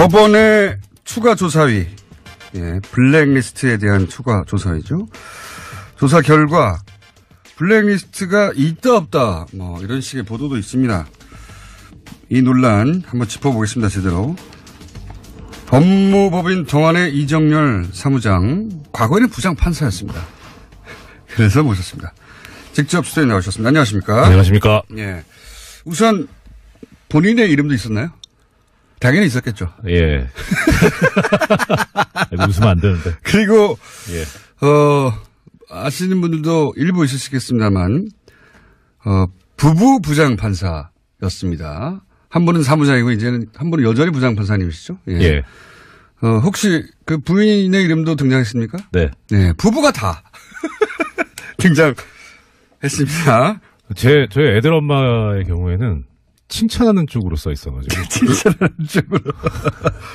법원의 추가 조사위, 예, 블랙리스트에 대한 추가 조사위죠. 조사 결과 블랙리스트가 있다 없다 뭐 이런 식의 보도도 있습니다. 이 논란 한번 짚어보겠습니다. 제대로. 법무법인 동안의 이정열 사무장, 과거에는 부장판사였습니다. 그래서 모셨습니다. 직접 스튜디오에 나오셨습니다. 안녕하십니까? 안녕하십니까? 예. 우선 본인의 이름도 있었나요? 당연히 있었겠죠. 예. 웃으면 안 되는데. 그리고 예. 아시는 분들도 일부 있으시겠습니다만 부부 부장판사였습니다. 한 분은 사무장이고 이제는 한 분은 여전히 부장판사님이시죠? 예. 예. 혹시 그 부인의 이름도 등장했습니까? 네. 네, 부부가 다 등장했습니다. 저희 애들 엄마의 경우에는 칭찬하는 쪽으로 써 있어가지고. 칭찬하는 쪽으로.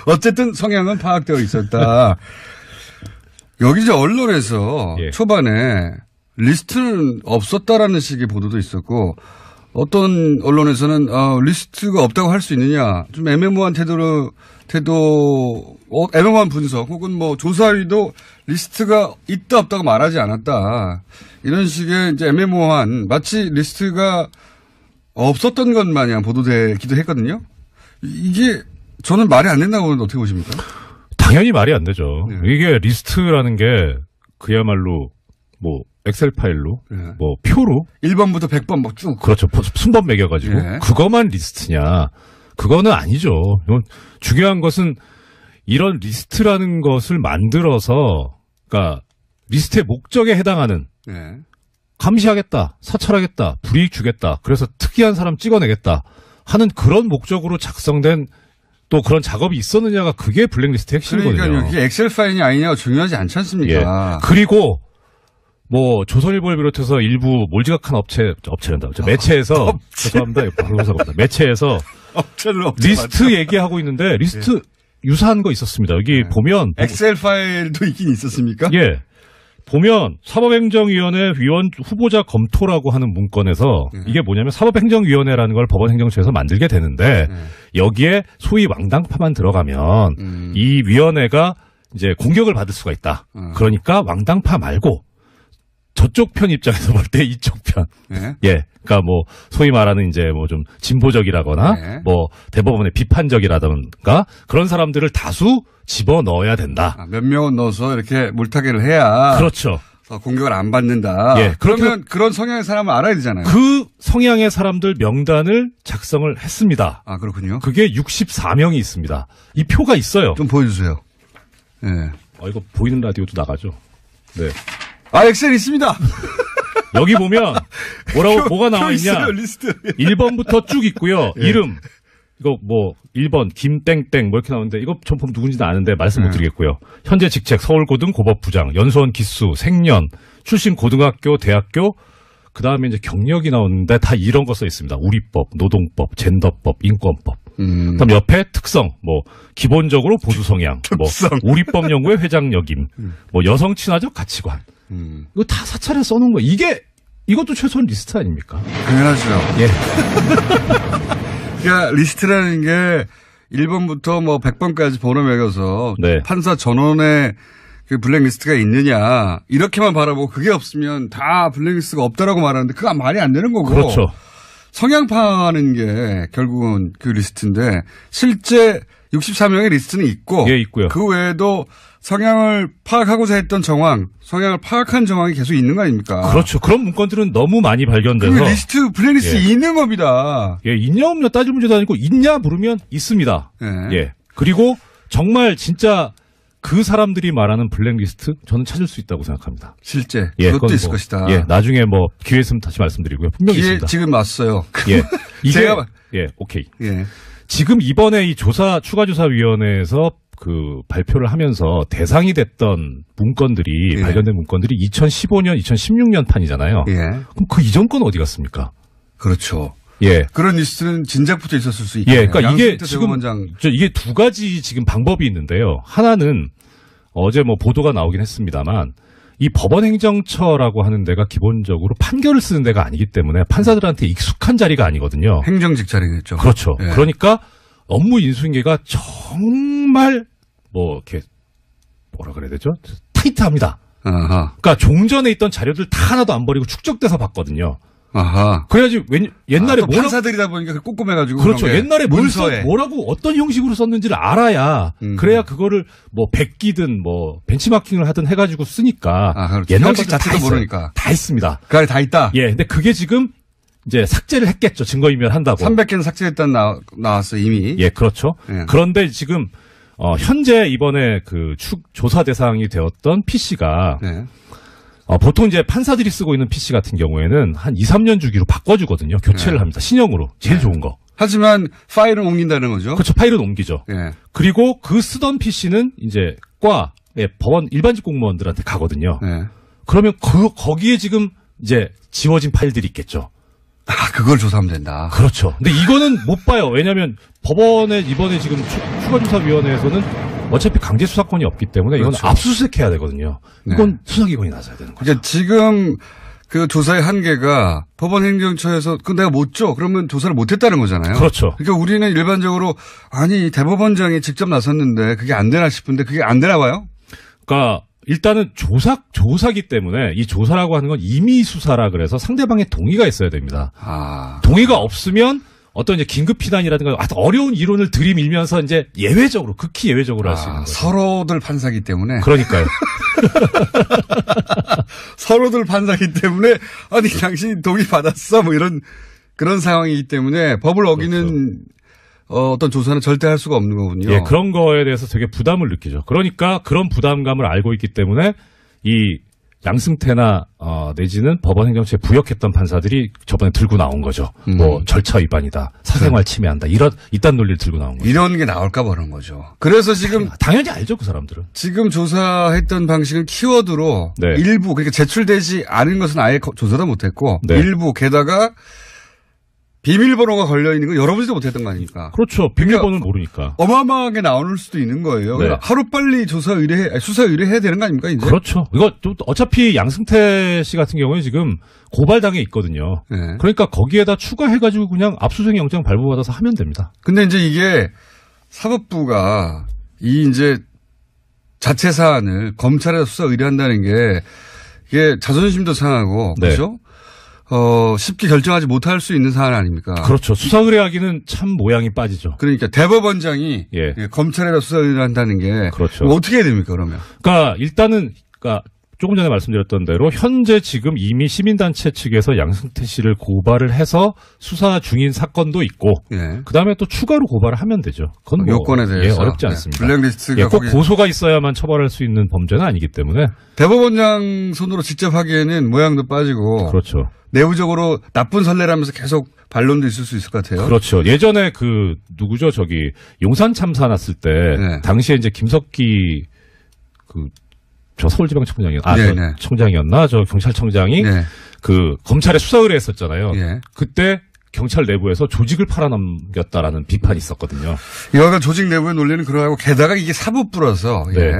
어쨌든 성향은 파악되어 있었다. 여기 이제 언론에서 예. 초반에 리스트는 없었다라는 식의 보도도 있었고, 어떤 언론에서는 리스트가 없다고 할 수 있느냐, 좀 애매모호한 애매모호한 분석, 혹은 뭐 조사위도 리스트가 있다 없다고 말하지 않았다, 이런 식의 이제 애매모호한, 마치 리스트가 없었던 것 마냥 보도되기도 했거든요. 이게 저는 말이 안 된다고 보는데 어떻게 보십니까? 당연히 말이 안 되죠. 네. 이게 리스트라는 게 그야말로 뭐 엑셀 파일로, 네. 뭐 표로 1번부터 100번 막 쭉. 그렇죠. 순번 매겨가지고 네. 그것만 리스트냐? 그거는 아니죠. 중요한 것은 이런 리스트라는 것을 만들어서, 그러니까 리스트의 목적에 해당하는, 네. 감시하겠다, 사찰하겠다, 불이익 주겠다, 그래서 특이한 사람 찍어내겠다 하는 그런 목적으로 작성된 또 그런 작업이 있었느냐가 그게 블랙리스트 핵심이거든요. 그러니까요. 이게 엑셀 파일이 아니냐가 중요하지 않지 않습니까? 예. 그리고 뭐 조선일보를 비롯해서 일부 몰지각한 업체란다. 매체에서 죄송합니다. 방송사고입니다. 매체에서 리스트 얘기하고 있는데 리스트 예. 유사한 거 있었습니다. 여기 보면 엑셀 파일도 있긴 있었습니까? 예. 보면 사법행정위원회 위원 후보자 검토라고 하는 문건에서 이게 뭐냐면 사법행정위원회라는 걸 법원행정처에서 만들게 되는데 여기에 소위 왕당파만 들어가면 이 위원회가 이제 공격을 받을 수가 있다. 그러니까 왕당파 말고 저쪽 편 입장에서 볼 때 이쪽 편. 네. 예. 그러니까 뭐 소위 말하는 이제 뭐 좀 진보적이라거나 네. 뭐 대법원의 비판적이라든가 그런 사람들을 다수 집어 넣어야 된다. 몇 명은 넣어서 이렇게 물타기를 해야. 그렇죠. 공격을 안 받는다. 예. 그러면 그런 성향의 사람을 알아야 되잖아요. 그 성향의 사람들 명단을 작성을 했습니다. 아, 그렇군요. 그게 64명이 있습니다. 이 표가 있어요. 좀 보여주세요. 예. 이거 보이는 라디오도 나가죠. 네. 아, 엑셀 있습니다. 여기 보면 뭐가 나와 있냐. 리스트. 1번부터 쭉 있고요. 예. 이름. 이거 뭐 1번 김땡땡 뭐 이렇게 나오는데 이거 전 보면 누군지는 아는데 말씀 못 드리겠고요. 현재 직책 서울고등 고법부장, 연수원 기수, 생년, 출신 고등학교, 대학교, 그다음에 이제 경력이 나오는데 다 이런 거 써 있습니다. 우리법, 노동법, 젠더법, 인권법. 그다음 옆에 특성, 뭐 기본적으로 보수 성향, 뭐 우리법 연구회 회장 역임, 뭐 여성 친화적 가치관. 이거 다 사찰에 써놓은 거. 이것도 최소한 리스트 아닙니까? 당연하죠. 예. 그러니까 리스트라는 게 1번부터 뭐 100번까지 번호 매겨서 네. 판사 전원에 그 블랙리스트가 있느냐 이렇게만 바라보고 그게 없으면 다 블랙리스트가 없다라고 말하는데 그거 말이 안 되는 거고. 그렇죠. 성향 파악하는 게 결국은 그 리스트인데 실제 64명의 리스트는 있고 예, 있고요. 그 외에도 성향을 파악하고자 했던 정황, 성향을 파악한 정황이 계속 있는 거 아닙니까? 그렇죠. 그런 문건들은 너무 많이 발견돼서. 그 리스트, 블랙리스트 예. 있는 겁니다. 예, 있냐 없냐 따질 문제도 아니고 있냐 물으면 있습니다. 예. 예. 그리고 정말 진짜 그 사람들이 말하는 블랙리스트 저는 찾을 수 있다고 생각합니다. 실제 예, 그것도 있을 뭐, 것이다. 예, 나중에 뭐 기회 있으면 다시 말씀드리고요. 분명히 기회 있습니다. 지금 왔어요. 예, 이게 제가 예, 오케이. 예. 지금 이번에 이 추가조사위원회에서 그 발표를 하면서 대상이 됐던 문건들이 예. 발견된 문건들이 2015년, 2016년 판이잖아요. 예. 그럼 그 이전 건 어디 갔습니까? 그렇죠. 예. 그런 리스트는 진작부터 있었을 수 있겠네요. 예, 그러니까 이게 지금 대법원장. 이게 두 가지 지금 방법이 있는데요. 하나는 어제 뭐 보도가 나오긴 했습니다만 이 법원행정처라고 하는 데가 기본적으로 판결을 쓰는 데가 아니기 때문에 판사들한테 익숙한 자리가 아니거든요. 행정직 자리겠죠. 그렇죠. 예. 그러니까 업무 인수인계가 정말 뭐 이렇게 뭐라 그래야 되죠? 타이트합니다. 아하. 그러니까 종전에 있던 자료들 다 하나도 안 버리고 축적돼서 봤거든요. 아하. 그래야지 옛날에 또 판사들이다 보니까 꼼꼼해가지고. 그렇죠. 옛날에 문서에 뭐라고 어떤 형식으로 썼는지를 알아야 그래야 그거를 뭐 백기든 뭐 벤치마킹을 하든 해가지고 쓰니까. 그렇죠. 옛날 형식 자체도 모르니까. 다 있습니다. 그 안에 다 있다. 예, 근데 그게 지금 이제 삭제를 했겠죠. 증거인멸 한다고. 300개는 삭제했다는 나왔어 이미. 예, 그렇죠. 예. 그런데 지금 현재 이번에 그 조사 대상이 되었던 PC가 네. 보통 이제 판사들이 쓰고 있는 PC 같은 경우에는 한 2, 3년 주기로 바꿔주거든요. 교체를 네. 합니다. 신형으로. 제일 좋은 거. 하지만 파일은 옮긴다는 거죠. 그렇죠. 파일은 옮기죠. 예. 그리고 그 쓰던 PC는 이제 법원 일반직 공무원들한테 가거든요. 예. 그러면 거기에 지금 이제 지워진 파일들이 있겠죠. 그걸 조사하면 된다. 그렇죠. 근데 이거는 못 봐요. 왜냐하면 법원에 이번에 지금 추가조사위원회에서는 어차피 강제 수사권이 없기 때문에 이건 그렇죠. 압수수색해야 되거든요. 이건 네. 수사기관이 나서야 되는 거죠. 그러니까 지금 그 조사의 한계가 법원 행정처에서 내가 못 줘. 그러면 조사를 못 했다는 거잖아요. 그렇죠. 그러니까 우리는 일반적으로 아니 대법원장이 직접 나섰는데 그게 안 되나 싶은데 그게 안 되나 봐요. 그러니까 일단은 조사기 때문에 이 조사라고 하는 건 임의 수사라 그래서 상대방의 동의가 있어야 됩니다. 동의가 없으면 어떤 이제 긴급 피난이라든가 어려운 이론을 들이밀면서 이제 예외적으로 극히 예외적으로 할 수 있는 거죠. 서로들 판사기 때문에. 그러니까요. 서로들 판사기 때문에 아니 당신이 동의 받았어 뭐 이런 그런 상황이기 때문에 법을 어기는 그렇죠. 어떤 조사는 절대 할 수가 없는 거군요. 예, 그런 거에 대해서 되게 부담을 느끼죠. 그러니까 그런 부담감을 알고 있기 때문에 이 양승태나 내지는 법원 행정처에 부역했던 판사들이 저번에 들고 나온 거죠. 뭐 절차 위반이다, 사생활 침해한다 이딴 논리를 들고 나온 거죠. 이런 게 나올까 봐 그런 거죠. 그래서 지금 당연히 알죠 그 사람들은. 지금 조사했던 방식은 키워드로 네. 일부 그러니까 제출되지 않은 것은 아예 조사도 못했고 네. 일부 게다가 비밀번호가 걸려있는 거 열어보지도 못했던 거 아닙니까? 그렇죠. 비밀번호를 모르니까. 어마어마하게 나올 수도 있는 거예요. 네. 하루빨리 수사 의뢰해야 되는 거 아닙니까, 이제? 그렇죠. 이거 어차피 양승태 씨 같은 경우에 지금 고발당해 있거든요. 네. 그러니까 거기에다 추가해가지고 그냥 압수수색 영장 발부받아서 하면 됩니다. 근데 이제 이게 사법부가 이제 자체 사안을 검찰에 수사 의뢰한다는 게 이게 자존심도 상하고, 네. 그렇죠? 쉽게 결정하지 못할 수 있는 사안 아닙니까? 그렇죠. 수사 의뢰하기는 참 모양이 빠지죠. 그러니까 대법원장이 예. 검찰에다 수사 의뢰를 한다는 게 그렇죠. 어떻게 해야 됩니까, 그러면? 그러니까 일단은 조금 전에 말씀드렸던 대로 현재 지금 이미 시민단체 측에서 양승태 씨를 고발을 해서 수사 중인 사건도 있고 예. 그다음에 또 추가로 고발을 하면 되죠. 그건 뭐 요건에 대해서 어렵지 않습니다. 블랙리스트가 꼭 고소가 있어야만 처벌할 수 있는 범죄는 아니기 때문에 대법원장 손으로 직접 하기에는 모양도 빠지고 그렇죠. 내부적으로 나쁜 선례라면서 계속 반론도 있을 수 있을 것 같아요. 그렇죠. 예전에 누구죠? 용산 참사 났을 때 네. 당시에 이제 김석기 저 서울지방청장이었나? 네. 청장이었나? 저 경찰청장이 네. 검찰에 수사 의뢰했었잖아요. 네. 그때 경찰 내부에서 조직을 팔아넘겼다라는 비판이 있었거든요. 여하간 조직 내부의 논리는 그러하고 게다가 이게 사법부라서 네. 예.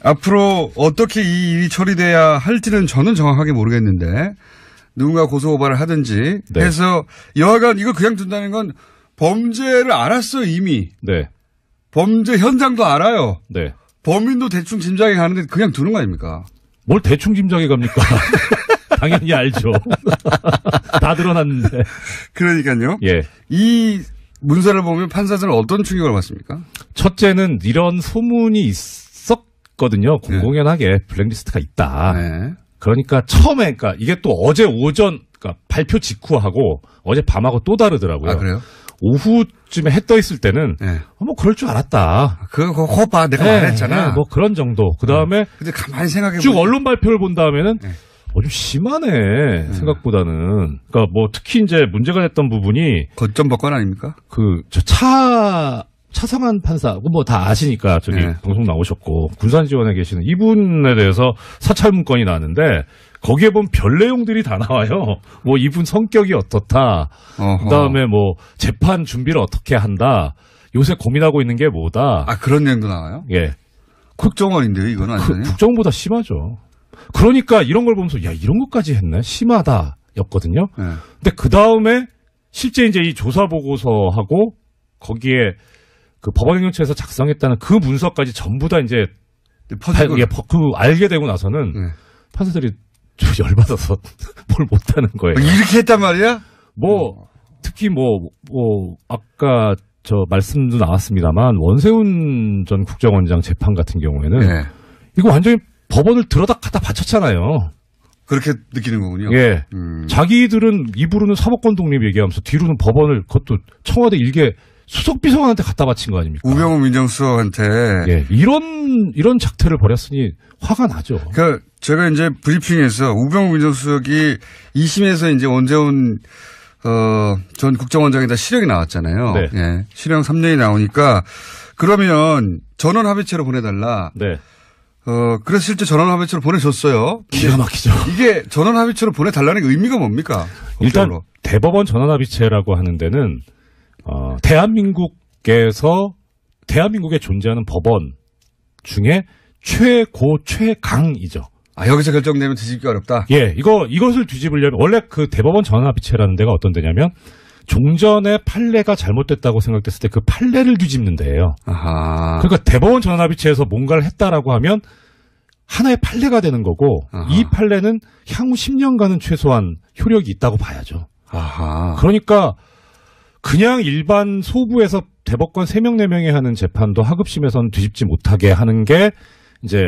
앞으로 어떻게 이 일이 처리돼야 할지는 저는 정확하게 모르겠는데 누군가 고소고발을 하든지 네. 해서 여하간 이걸 그냥 둔다는 건 범죄를 알았어요 이미. 네. 범죄 현장도 알아요. 네. 범인도 대충 짐작이 가는데 그냥 두는 거 아닙니까? 뭘 대충 짐작이 갑니까? 당연히 알죠. 다 드러났는데. 그러니까요. 예. 이 문서를 보면 판사들은 어떤 충격을 받습니까? 첫째는 이런 소문이 있었거든요. 공공연하게 블랙리스트가 있다. 네. 그러니까 처음에, 이게 또 어제 오전, 발표 직후하고 어제 밤하고 또 다르더라고요. 아, 그래요? 오후쯤에 해 떠 있을 때는, 네. 뭐 그럴 줄 알았다. 그거 봐. 내가 말했잖아. 뭐 그런 정도. 그 다음에. 근데 가만히 생각해보면. 쭉 언론 발표를 본 다음에는, 네. 좀 심하네, 생각보다는. 그러니까 뭐 특히 이제 문제가 됐던 부분이. 거점법관 아닙니까? 차성한 판사, 뭐 다 아시니까 네. 방송 나오셨고, 군산지원에 계시는 이분에 대해서 사찰 문건이 나왔는데, 거기에 보면 별 내용들이 다 나와요. 뭐 이분 성격이 어떻다. 그 다음에 뭐 재판 준비를 어떻게 한다. 요새 고민하고 있는 게 뭐다. 그런 내용도 나와요? 예. 국정원인데요, 이건 완전히. 국정보다 심하죠. 그러니까 이런 걸 보면서, 야, 이런 것까지 했네? 심하다. 였거든요. 네. 근데 그 다음에 실제 이제 이 조사 보고서하고 거기에 그 법원행정처에서 작성했다는 그 문서까지 전부 다 이제 퍼지고 알게 되고 나서는 판사들이 좀 열받아서 뭘 못하는 거예요. 이렇게 했단 말이야? 특히 아까 저 말씀도 나왔습니다만 원세훈 전 국정원장 재판 같은 경우에는 이거 완전히 법원을 들어다 갖다 바쳤잖아요. 그렇게 느끼는 거군요. 예. 자기들은 입으로는 사법권 독립 얘기하면서 뒤로는 법원을 그것도 청와대 일개 수석비서관한테 갖다 바친 거 아닙니까? 우병우 민정수석한테. 예. 이런 작태를 벌였으니 화가 나죠. 그러니까 제가 이제 브리핑에서 우병우 민정수석이 2심에서 이제 원세훈 전 국정원장에다 실형이 나왔잖아요. 네. 예. 실형 3년이 나오니까 그러면 전원 합의체로 보내달라. 네. 그래서 실제 전원 합의체로 보내줬어요. 기가 막히죠. 이게 전원 합의체로 보내달라는 의미가 뭡니까? 일단 법적으로. 대법원 전원 합의체라고 하는 데는 대한민국에 존재하는 법원 중에 최고 최강이죠. 여기서 결정되면 뒤집기 어렵다? 예, 이것을 뒤집으려면, 원래 그 대법원 전원합의체라는 데가 어떤 데냐면, 종전의 판례가 잘못됐다고 생각됐을 때 그 판례를 뒤집는 데예요. 아하. 그러니까 대법원 전원합의체에서 뭔가를 했다라고 하면, 하나의 판례가 되는 거고, 아하. 이 판례는 향후 10년간은 최소한 효력이 있다고 봐야죠. 아하. 그러니까, 그냥 일반 소부에서 대법관 3명, 4명이 하는 재판도 하급심에서는 뒤집지 못하게 하는 게, 이제,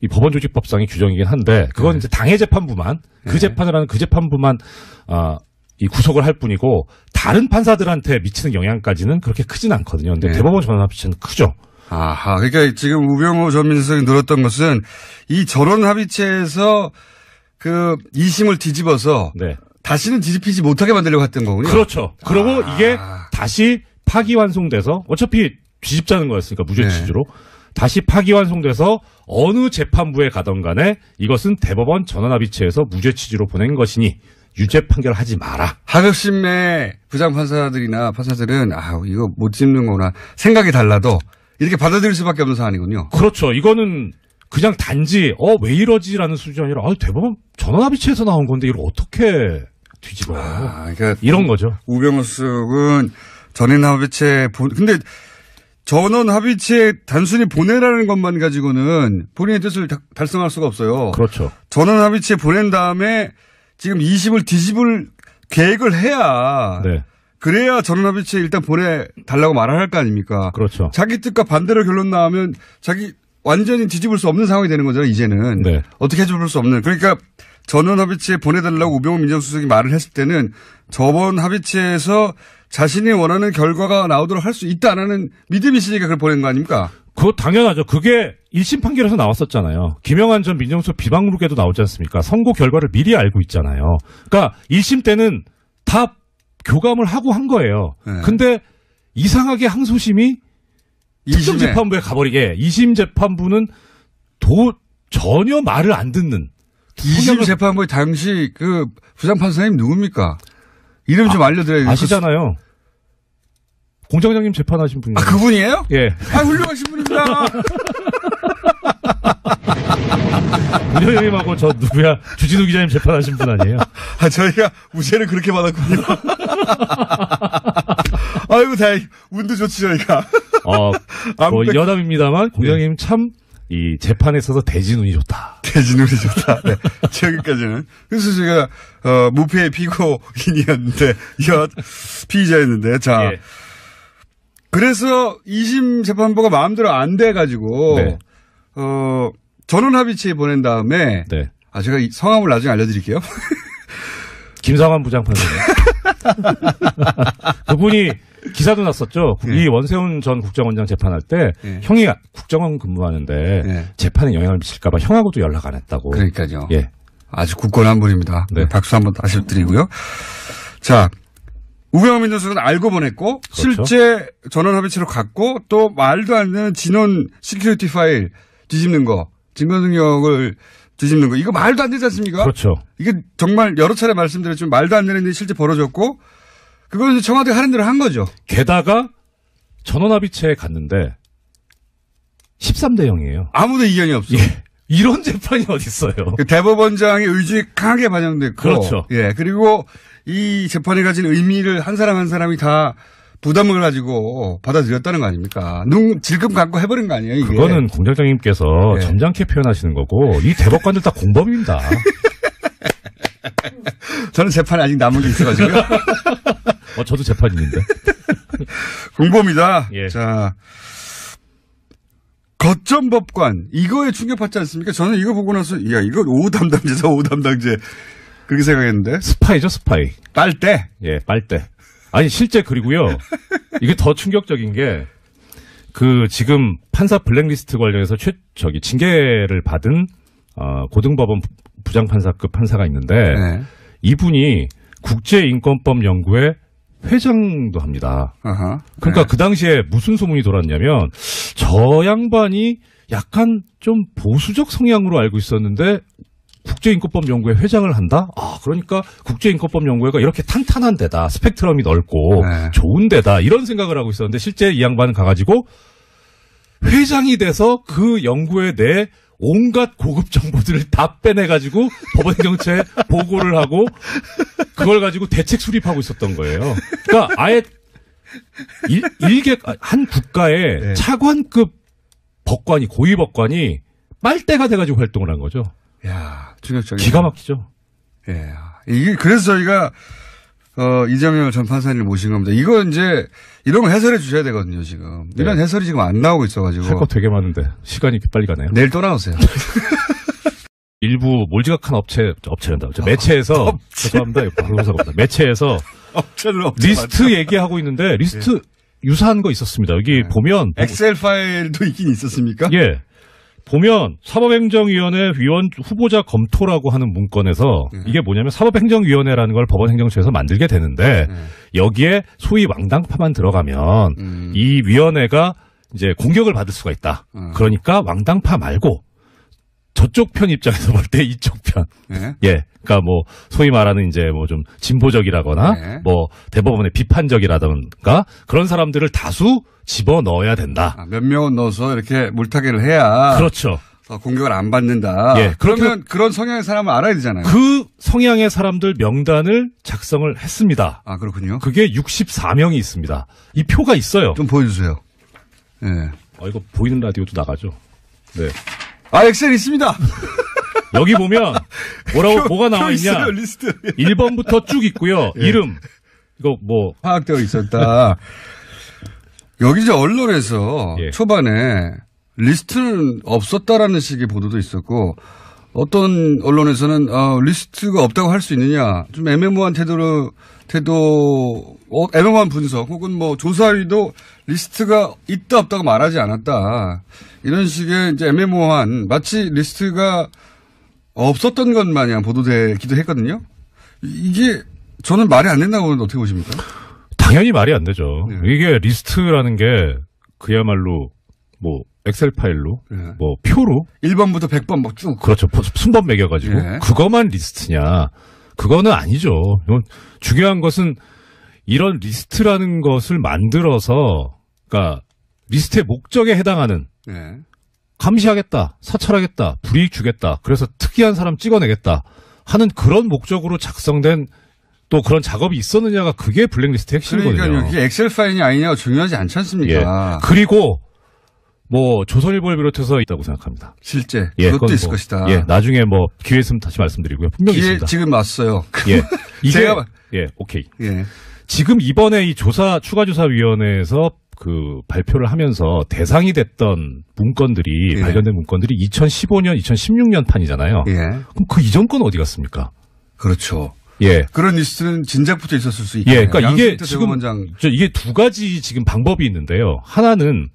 이 법원조직법상의 규정이긴 한데 그건 이제 당해 재판부만 그 재판을 하는 그 재판부만 이 구속을 할 뿐이고 다른 판사들한테 미치는 영향까지는 그렇게 크진 않거든요. 근데 대법원 전원합의체는 크죠. 아하. 그러니까 지금 우병우 전 민정수석이 늘었던 것은 이 전원합의체에서 그 2심을 뒤집어서 다시는 뒤집히지 못하게 만들려고 했던 거군요. 그렇죠. 그리고 이게 다시 파기환송돼서 어차피 뒤집자는 거였으니까 무죄 취지로 다시 파기환송돼서 어느 재판부에 가던 간에 이것은 대법원 전원합의체에서 무죄 취지로 보낸 것이니 유죄 판결하지 마라. 하급심의 부장판사들이나 판사들은 이거 못 짚는 거구나 생각이 달라도 이렇게 받아들일 수밖에 없는 사안이군요. 그렇죠. 이거는 그냥 단지 왜 이러지라는 수준이 아니라 대법원 전원합의체에서 나온 건데 이걸 어떻게 뒤집어요. 그러니까 이런 거죠. 우병우 수석은 전원합의체 근데 전원합의체 단순히 보내라는 것만 가지고는 본인의 뜻을 달성할 수가 없어요. 그렇죠. 전원합의체 보낸 다음에 지금 20을 뒤집을 계획을 해야 그래야 전원합의체 일단 보내달라고 말을 할 거 아닙니까? 그렇죠. 자기 뜻과 반대로 결론 나오면 자기 완전히 뒤집을 수 없는 상황이 되는 거잖아요. 이제는. 어떻게 해줄 수 없는. 그러니까 전원합의체 보내달라고 우병우 민정수석이 말을 했을 때는 저번 합의체에서 자신이 원하는 결과가 나오도록 할 수 있다 안 하는 믿음이 있으니까 그걸 보낸 거 아닙니까? 그거 당연하죠. 그게 1심 판결에서 나왔었잖아요. 김영한 전 민정수석 비방록에도 나오지 않습니까? 선고 결과를 미리 알고 있잖아요. 그러니까 1심 때는 다 교감을 하고 한 거예요. 근데 이상하게 항소심이 특정 재판부에 가버리게 2심 재판부는 전혀 말을 안 듣는 2심 재판부의 당시 그 부장판사님 누굽니까? 이름 좀 알려드려야 아시잖아요. 공장장님 재판하신 분이에요. 그분이에요? 예. 훌륭하신 분입니다. 문현영님하고 저 누구야? 주진우 기자님 재판하신 분 아니에요? 저희가 무죄를 그렇게 받았군요. 아이고 다행. 운도 좋지 저희가. 여담입니다만 공장장님 참 이 재판에 있어서 대진운이 좋다. 대진운이 좋다. 네. 여기까지는. 그래서 제가 무패의 피고인이었는데 피의자였는데 자. 그래서 2심 재판부가 마음대로 안 돼가지고 전원합의체에 보낸 다음에 제가 성함을 나중에 알려드릴게요. 김상환 부장판사님. 그분이 기사도 났었죠. 이 원세훈 전 국정원장 재판할 때 형이 국정원 근무하는데 재판에 영향을 미칠까봐 형하고도 연락 안 했다고. 그러니까요. 아주 굳건한 분입니다. 박수 한번 다시 드리고요. 자. 우병우 민정수석은 알고 보냈고 그렇죠. 실제 전원합의체로 갔고 또 말도 안 되는 진원 시큐리티 파일 뒤집는 거 증거 능력을 뒤집는 거 이거 말도 안 되지 않습니까? 그렇죠. 이게 정말 여러 차례 말씀드렸지만 말도 안 되는 일이 실제 벌어졌고 그걸 청와대가 하는 대로 한 거죠. 게다가 전원합의체에 갔는데 13대 0이에요. 아무도 이견이 없어. 이런 재판이 어디 있어요? 그 대법원장의 의지 강하게 반영됐고, 그렇죠. 예, 그리고 이 재판이 가진 의미를 한 사람 한 사람이 다 부담을 가지고 받아들였다는 거 아닙니까? 눈 질끔 감고 해버린 거 아니에요, 이게? 그거는 공장장님께서 네. 점잖게 표현하시는 거고 이 대법관들 다 공범입니다. 저는 재판이 아직 남은 게 있어가지고요. 저도 재판인인데. 공범이다. 예. 자, 거점법관 이거에 충격받지 않습니까? 저는 이거 보고 나서 야 이거 5호 담당제다 5호 담당제 그렇게 생각했는데 스파이죠, 스파이. 빨대. 예, 빨대. 아니 실제 그리고요. 이게 더 충격적인 게 지금 판사 블랙리스트 관련해서 징계를 받은 고등법원 부장판사급 판사가 있는데 네. 이분이 국제인권법 연구회 회장도 합니다. 아하. 그러니까 네. 그 당시에 무슨 소문이 돌았냐면 저 양반이 약간 좀 보수적 성향으로 알고 있었는데 국제인권법 연구회 회장을 한다? 그러니까 국제인권법 연구회가 이렇게 탄탄한 데다, 스펙트럼이 넓고 네. 좋은 데다 이런 생각을 하고 있었는데 실제 이 양반은 가가지고 회장이 돼서 그 연구회 내 온갖 고급 정보들을 다 빼내가지고 법원행정처에 보고를 하고 그걸 가지고 대책 수립하고 있었던 거예요. 그러니까 아예 한 국가의 네. 차관급 법관이, 고위 법관이 빨대가 돼가지고 활동을 한 거죠. 야, 충격적이야. 기가 막히죠. 예. 이게 그래서 저희가 이정열 전 판사님을 모신 겁니다. 이거 이제 이런 걸 해설해 주셔야 되거든요, 지금. 이런 네. 해설이 지금 안 나오고 있어가지고. 할 거 되게 많은데 시간이 빨리 가네요. 내일 또 나오세요. 일부 몰지각한 업체란다. 매체에서 죄송합니다. 방송사고입니다. 매체에서 업체는 리스트 얘기하고 있는데 리스트 유사한 거 있었습니다. 여기 보면 엑셀 파일도 있긴 있었습니까? 예. 보면 사법행정위원회 위원 후보자 검토라고 하는 문건에서 이게 뭐냐면 사법행정위원회라는 걸 법원행정처에서 만들게 되는데 여기에 소위 왕당파만 들어가면 이 위원회가 이제 공격을 받을 수가 있다. 그러니까 왕당파 말고 저쪽 편 입장에서 볼 때 이쪽 편. 네. 예. 그러니까 뭐 소위 말하는 이제 뭐 좀 진보적이라거나 네. 뭐 대법원의 비판적이라든가 그런 사람들을 다수 집어 넣어야 된다. 몇 명은 넣어서 이렇게 물타기를 해야. 그렇죠. 공격을 안 받는다. 예. 그러면 그런 성향의 사람을 알아야 되잖아요. 그 성향의 사람들 명단을 작성을 했습니다. 아, 그렇군요. 그게 64명이 있습니다. 이 표가 있어요. 좀 보여주세요. 예. 이거 보이는 라디오도 나가죠. 네. 아, 엑셀 있습니다. 여기 보면 뭐가 나와 있냐? 있어요, 리스트. 1번부터 쭉 있고요. 예. 이름. 이거 뭐 파악되어 있었다. 여기 이제 언론에서 예. 초반에 리스트는 없었다라는 식의 보도도 있었고 어떤 언론에서는 리스트가 없다고 할 수 있느냐 좀 애매모호한 애매모호한 분석 혹은 뭐 조사위도 리스트가 있다 없다고 말하지 않았다 이런 식의 이제 애매모호한 마치 리스트가 없었던 것 마냥 보도되기도 했거든요. 이게 저는 말이 안 된다고 보는데 어떻게 보십니까? 당연히 말이 안 되죠. 네. 이게 리스트라는 게 그야말로 뭐 엑셀 파일로 네. 뭐 표로 1번부터 100번 막 쭉. 그렇죠. 순번 매겨가지고 네. 그것만 리스트냐? 그거는 아니죠. 중요한 것은 이런 리스트라는 것을 만들어서 그러니까 리스트의 목적에 해당하는 네. 감시하겠다, 사찰하겠다, 불이익 주겠다, 그래서 특이한 사람 찍어내겠다 하는 그런 목적으로 작성된 또 그런 작업이 있었느냐가 그게 블랙리스트 핵심이거든요. 그러니까요. 이게 엑셀 파일이 아니냐가 중요하지 않지 않습니까? 예. 그리고 뭐 조선일보를 비롯해서 있다고 생각합니다. 실제 예, 그것도 그건 있을 뭐, 것이다. 예, 나중에 뭐 기회 있으면 다시 말씀드리고요. 분명히 기회 있습니다. 지금 왔어요. 예, 이게 제가 예, 오케이. 예. 지금 이번에 이 추가조사위원회에서 그 발표를 하면서 대상이 됐던 문건들이 예. 발견된 문건들이 2015년, 2016년 판이잖아요. 예. 그럼 그 이전 건 어디 갔습니까? 그렇죠. 예. 그런 리스트는 진작부터 있었을 수 있겠네요. 예, 그러니까 이게 양승태 지금 대법원장. 이게 두 가지 지금 방법이 있는데요. 하나는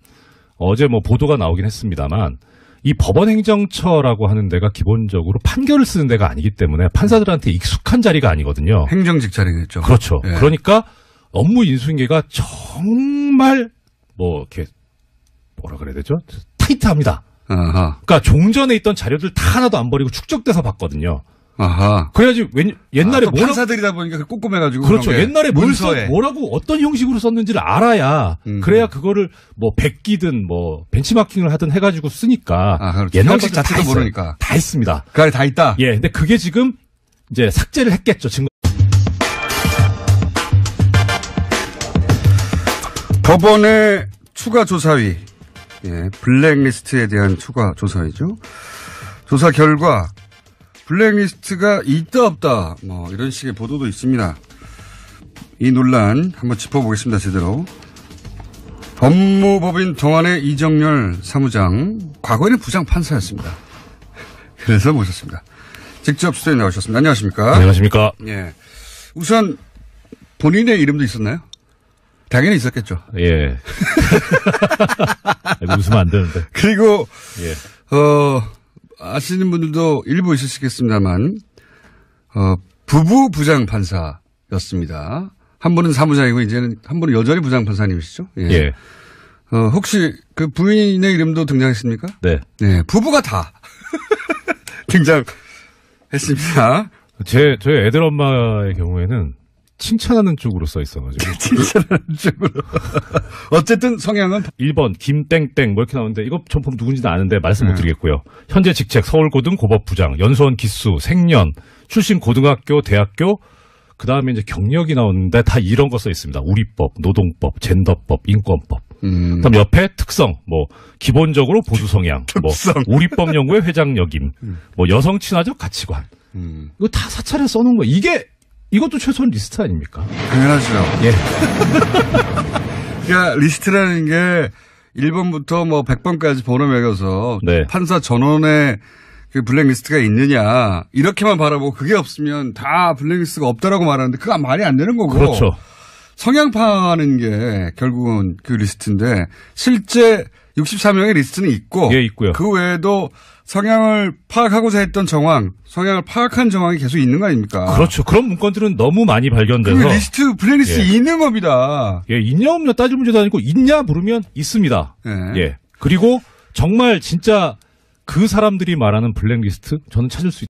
어제 뭐 보도가 나오긴 했습니다만 이 법원행정처라고 하는 데가 기본적으로 판결을 쓰는 데가 아니기 때문에 판사들한테 익숙한 자리가 아니거든요. 행정직 자리겠죠. 그렇죠. 예. 그러니까 업무 인수인계가 정말 뭐 이렇게 뭐라 그래야 되죠? 타이트합니다. 아하. 그러니까 종전에 있던 자료들 다 하나도 안 버리고 축적돼서 봤거든요. 아하. 그래야지 옛날에 또 판사들이다 보니까 꼼꼼해가지고. 그렇죠. 옛날에 문서에. 뭐라고 어떤 형식으로 썼는지를 알아야 그래야 그거를 뭐 베끼든 뭐 벤치마킹을 하든 해가지고 쓰니까. 그렇죠. 옛날 형식 자체도 모르니까. 다 있습니다. 그 안에 다 있다. 예. 근데 그게 지금 이제 삭제를 했겠죠. 증거. 법원의 추가 조사위, 블랙리스트에 대한 추가 조사위죠. 조사 결과 블랙리스트가 있다 없다 뭐 이런 식의 보도도 있습니다. 이 논란 한번 짚어보겠습니다. 제대로. 법무법인 동안의 이정열 사무장, 과거에는 부장판사였습니다. 그래서 모셨습니다. 직접 스튜디오에 나오셨습니다. 안녕하십니까? 안녕하십니까? 예. 우선 본인의 이름도 있었나요? 당연히 있었겠죠. 예. 웃으면 안 되는데. 그리고 예. 아시는 분들도 일부 있으시겠습니다만 부부 부장 판사였습니다. 한 분은 사무장이고 이제는 한 분은 여전히 부장 판사님이시죠? 예. 예. 혹시 그 부인의 이름도 등장했습니까? 네. 네, 부부가 다 등장했습니다. 저희 애들 엄마의 경우에는 칭찬하는 쪽으로 써 있어가지고. 칭찬하는 쪽으로. 어쨌든 성향은 1번 김땡땡 뭐 이렇게 나오는데 이거 전품 누군지는 아는데 말씀 못 드리겠고요. 현재 직책 서울고등 고법부장, 연수원 기수, 생년, 출신 고등학교, 대학교, 그 다음에 이제 경력이 나오는데 다 이런 거 써 있습니다. 우리법, 노동법, 젠더법, 인권법. 그다음 옆에 특성, 뭐 기본적으로 보수 성향, 뭐 우리법 연구회 회장 역임, 뭐 여성 친화적 가치관. 이거 다 사찰에 써놓은 거. 이것도 최소한 리스트 아닙니까? 당연하죠. 예. 그러니까 리스트라는 게 1번부터 뭐 100번까지 번호 매겨서 네. 판사 전원에 그 블랙리스트가 있느냐 이렇게만 바라보고 그게 없으면 다 블랙리스트가 없다라고 말하는데 그거 말이 안 되는 거고. 그렇죠. 성향 파악하는 게 결국은 그 리스트인데 실제 64명의 리스트는 있고. 예, 있고요. 그 외에도 성향을 파악하고자 했던 정황, 성향을 파악한 정황이 계속 있는 거 아닙니까? 그렇죠. 그런 문건들은 너무 많이 발견돼서. 그 리스트, 블랙리스트 있는 겁니다. 예, 있냐 없냐 따질 문제도 아니고 있냐 물으면 있습니다. 예. 그리고 정말 진짜 그 사람들이 말하는 블랙리스트 저는 찾을 수